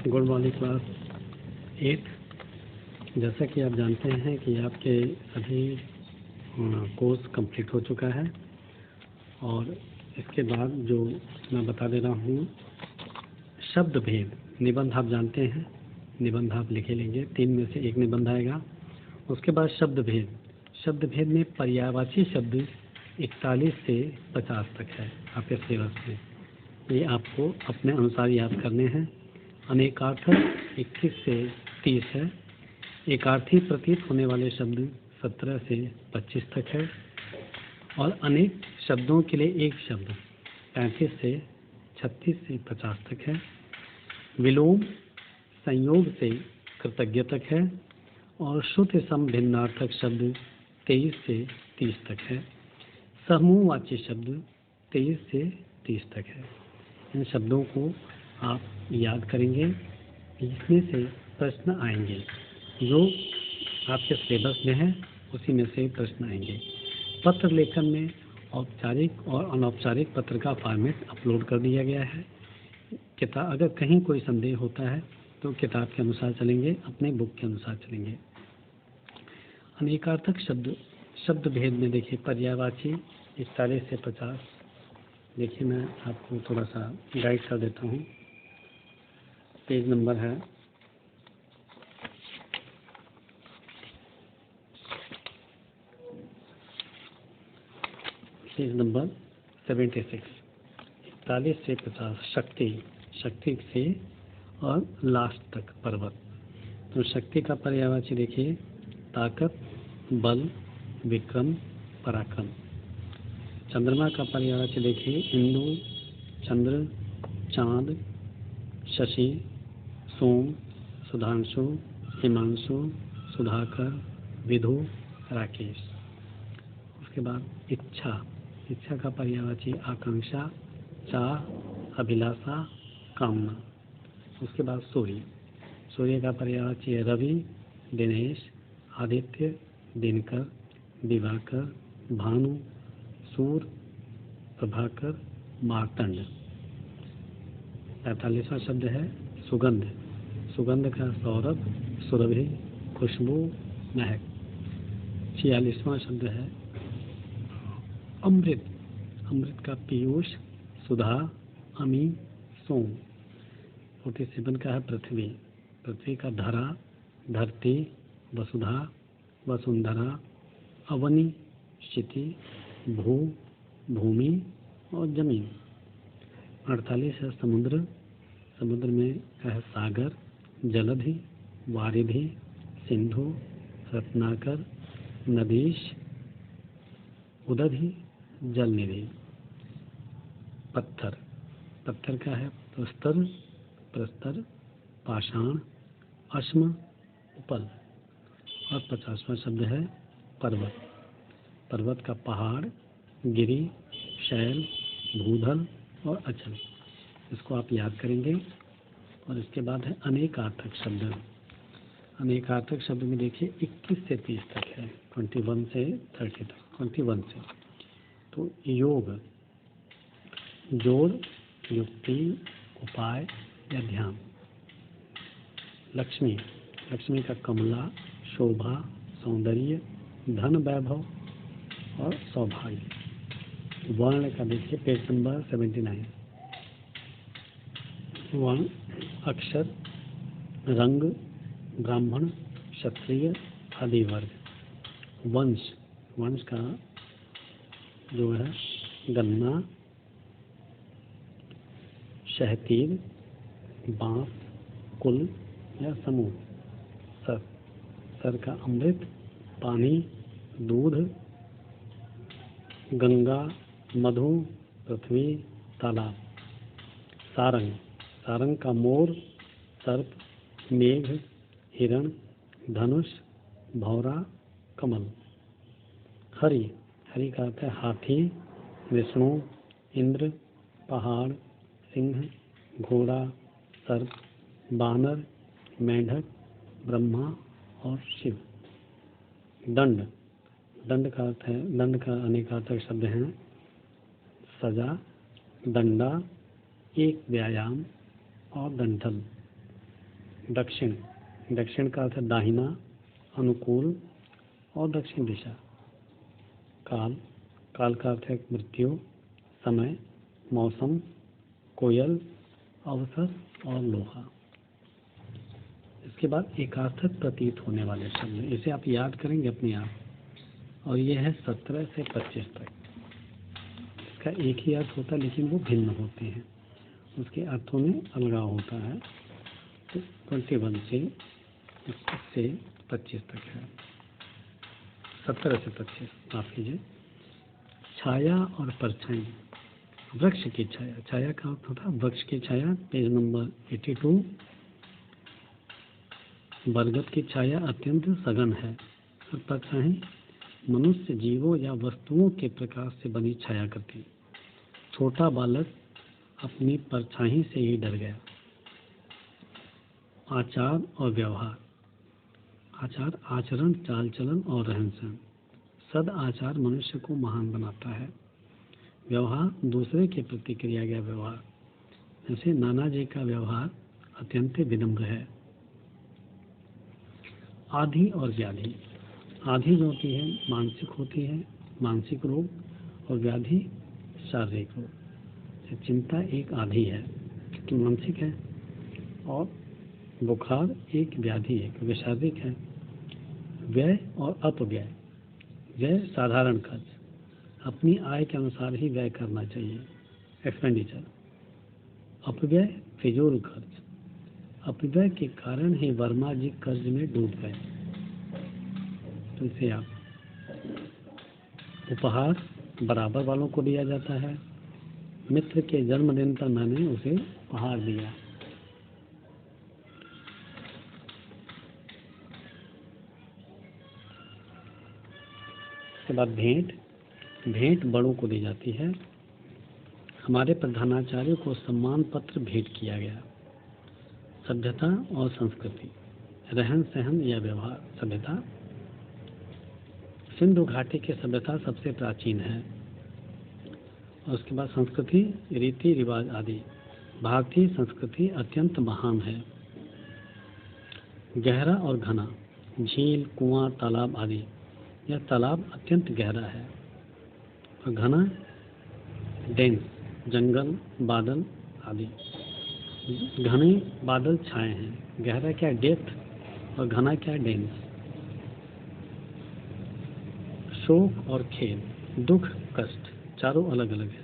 Good morning class 8। जैसा कि आप जानते हैं कि आपके सभी कोर्स कंप्लीट हो चुका है और इसके बाद जो मैं बता दे रहा हूँ शब्द भेद निबंध आप जानते हैं। निबंध आप लिखे लेंगे, 3 में से एक निबंध आएगा। उसके बाद शब्द भेद में पर्यायवाची शब्द 41 से 50 तक है आपके सिलेबस में। ये आपको अपने अनुसार याद करने हैं। अनेकार्थक 21 से 30 है। एकार्थी प्रतीत होने वाले शब्द 17 से 25 तक है और अनेक शब्दों के लिए एक शब्द 35 से 36 से 50 तक है। विलोम संयोग से कृतज्ञ तक है और शुद्ध सम भिन्नार्थक शब्द 23 से 30 तक है। समूहवाची शब्द 23 से 30 तक है। इन शब्दों को आप याद करेंगे, इसमें से प्रश्न आएंगे जो आपके सिलेबस में है, उसी में से प्रश्न आएंगे। पत्र लेखन में औपचारिक और अनौपचारिक पत्र का फॉर्मेट अपलोड कर दिया गया है। किताब अगर कहीं कोई संदेह होता है तो किताब के अनुसार चलेंगे, अपने बुक के अनुसार चलेंगे। अनेकार्थक शब्द भेद में देखिए पर्यायवाची 41 से 50। देखिए मैं आपको थोड़ा सा गाइड कर देता हूँ। पेज नंबर है 76। 41 से 50 शक्ति से और लास्ट तक पर्वत। तो शक्ति का पर्यायवाची देखिए ताकत, बल, विक्रम, पराक्रम। चंद्रमा का पर्यायवाची देखिए इंदु, चंद्र, चांद, शशि, सोम, सुधांशु, हिमांशु, सुधाकर, विधु, राकेश। उसके बाद इच्छा का पर्यायवाची आकांक्षा, चाह, अभिलाषा, कामना। उसके बाद सूर्य का पर्यायवाची है रवि, दिनेश, आदित्य, दिनकर, दिवाकर, भानु, सूर्य, प्रभाकर, मार्तंड। 45वां शब्द है सुगंध का सौरभ, सुरभि, खुशबू, महक। 46वां शब्द है अमृत का पीयूष, सुधा, अमी, सोम। 47 का है पृथ्वी का धरा, धरती, वसुधा, वसुंधरा, अवनी, क्षिति, भूमि और जमीन। 48 है समुद्र में है सागर, जलधि, वारिधि, सिंधु, रत्नाकर, नदीश, उदधि, जलनिधि। पत्थर का है प्रस्तर, पाषाण, अश्म, उपल। और 50वां शब्द है पर्वत का पहाड़, गिरि, शैल, भूधल और अचल। इसको आप याद करेंगे। और इसके बाद है अनेकार्थक शब्द में देखिए 21 से 30 तक है, 21 से 30 तक। 21 से तो योग, जोड़, युक्ति, उपाय या ध्यान। लक्ष्मी का कमला, शोभा, सौंदर्य, धन, वैभव और सौभाग्य। वर्ण का देखिए पेज नंबर 79। वर्ण अक्षर, रंग, ब्राह्मण, क्षत्रिय, आदि वर्ग। वंश का जो है गन्ना, शहतीर, बांस, कुल या समूह। सर का अमृत, पानी, दूध, गंगा, मधु, पृथ्वी, तालाब। सारंग का मोर, सर्प, मेघ, हिरण, धनुष, भौरा, कमल। हरि का अर्थ है हाथी, विष्णु, इंद्र, पहाड़, सिंह, घोड़ा, सर्प, बानर, मेंढक, ब्रह्मा और शिव। दंड का अनेकार्थक शब्द हैं सजा, दंडा, एक व्यायाम और दंडल। दक्षिण, दक्षिण का अर्थ है दाहिना, अनुकूल और दक्षिण दिशा। काल, काल का अर्थ है मृत्यु, समय, मौसम, कोयल, अवसर और लोहा। इसके बाद एकार्थक प्रतीत होने वाले शब्द, इसे आप याद करेंगे अपने आप, और ये है 17 से 25 तक। इसका एक ही अर्थ होता है लेकिन वो भिन्न होते हैं, उसके अर्थों में अलगाव होता है। तो 21 से 25 तक है, 17 से 25, माफ कीजिए। छाया और परछाई, वृक्ष की छाया, छाया का अर्थ होता है वृक्ष की छाया, पेज नंबर 82। बरगद की छाया अत्यंत सघन है। और परछाई मनुष्य, जीवों या वस्तुओं के प्रकाश से बनी छाया करती। छोटा बालक अपनी परछाई से ही डर गया। आचार और व्यवहार, आचार आचरण, चाल चलन और रहन सहन। सद आचार मनुष्य को महान बनाता है। व्यवहार दूसरे के प्रति किया गया व्यवहार, जैसे नाना जी का व्यवहार अत्यंत विनम्र है। आधि और व्याधि, आधि जो होती है मानसिक होती है, मानसिक रोग, और व्याधि शारीरिक रोग। चिंता एक आधि है कि मानसिक है, और बुखार एक व्याधि है क्योंकि शारीरिक है। व्यय और अपव्यय, व्यय साधारण खर्च, अपनी आय के अनुसार ही व्यय करना चाहिए, एक्सपेंडिचर। अपव्यय फिजूल खर्च, अपव्यय के कारण ही वर्मा जी कर्ज में डूब गए। तो इसे आप, उपहार बराबर वालों को दिया जाता है। मित्र के जन्मदिन पर मैंने उसे उपहार दिया। इसके बाद भेंट, भेंट बड़ों को दी जाती है। हमारे प्रधानाचार्य को सम्मान पत्र भेंट किया गया। सभ्यता और संस्कृति, रहन सहन या व्यवहार। सभ्यता, सिंधु घाटी की सभ्यता सबसे प्राचीन है। और उसके बाद संस्कृति, रीति रिवाज आदि। भारतीय संस्कृति अत्यंत महान है। गहरा और घना, झील, कुआं, तालाब आदि। यह तालाब अत्यंत गहरा है। और घना, डेंस, जंगल, बादल आदि। घने बादल छाए हैं। गहरा क्या, डेप्थ, और घना क्या, डेंस। शोक और खेद, दुख, कष्ट, चारों अलग अलग है।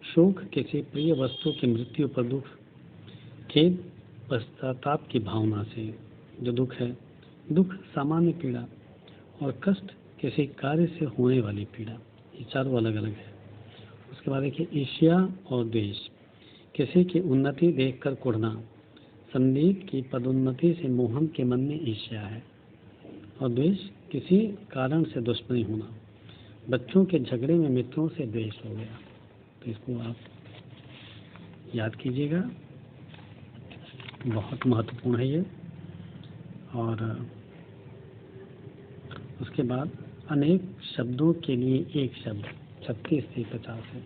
शोक किसी प्रिय वस्तु की मृत्यु पर दुख। खेद पश्चाताप की भावना से जो दुख है। दुख सामान्य पीड़ा, और कष्ट किसी कार्य से होने वाली पीड़ा। ये चारों अलग अलग है। उसके बाद देखिए ईर्ष्या और द्वेष, किसी की उन्नति देखकर कुढ़ना। संदीप की पदोन्नति से मोहन के मन में ईर्ष्या है। और द्वेष किसी कारण से दुश्मनी होना। बच्चों के झगड़े में मित्रों से द्वेष हो गया। तो इसको आप याद कीजिएगा, बहुत महत्वपूर्ण है ये। और उसके बाद अनेक शब्दों के लिए एक शब्द, 36 से 50 है।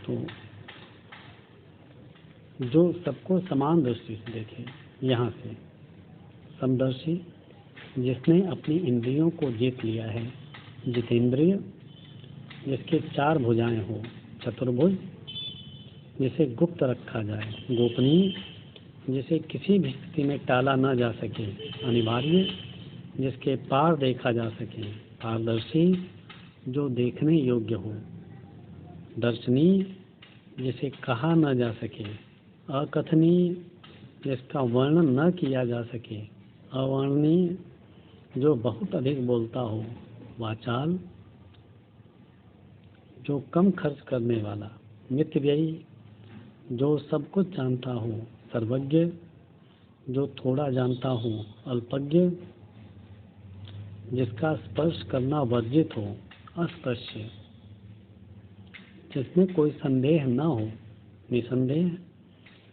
तो जो सबको समान दृष्टि से देखे, यहाँ से समदर्शी, जिसने अपनी इंद्रियों को जीत लिया है। जितेंद्रिय, जिसके 4 भुजाएं हो। चतुर्भुज, जिसे गुप्त रखा जाए। गोपनीय, जिसे किसी भी स्थिति में टाला न जा सके। अनिवार्य, जिसके पार देखा जा सके। पारदर्शी, जो देखने योग्य हो। दर्शनीय, जिसे कहा न जा सके। अकथनीय, जिसका वर्णन न किया जा सके। अवर्णनीय, जो बहुत अधिक बोलता हो। वाचाल, जो कम खर्च करने वाला। मितव्ययी, जो सब कुछ जानता हो। सर्वज्ञ, जो थोड़ा जानता हो। अल्पज्ञ, जिसका स्पर्श करना वर्जित हो। अस्पृश्य, जिसमें कोई संदेह न हो। निसंदेह,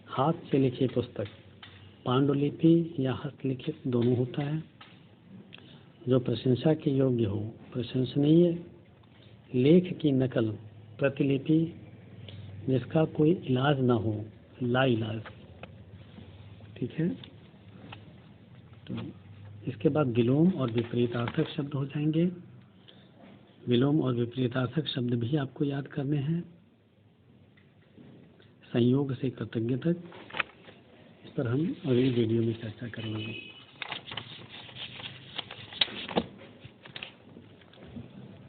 हाथ से लिखी पुस्तक। पांडुलिपि या हस्तलिखित दोनों होता है। जो प्रशंसा के योग्य हो। प्रशंसनीय, लेख की नकल। प्रतिलिपि, जिसका कोई इलाज न हो। लाइलाज, ठीक है। तो इसके बाद विलोम और विपरीतार्थक शब्द हो जाएंगे। विलोम और विपरीतार्थक शब्द भी आपको याद करने हैं, संयोग से कृतज्ञ तक। इस पर हम अगली वीडियो में चर्चा करेंगे।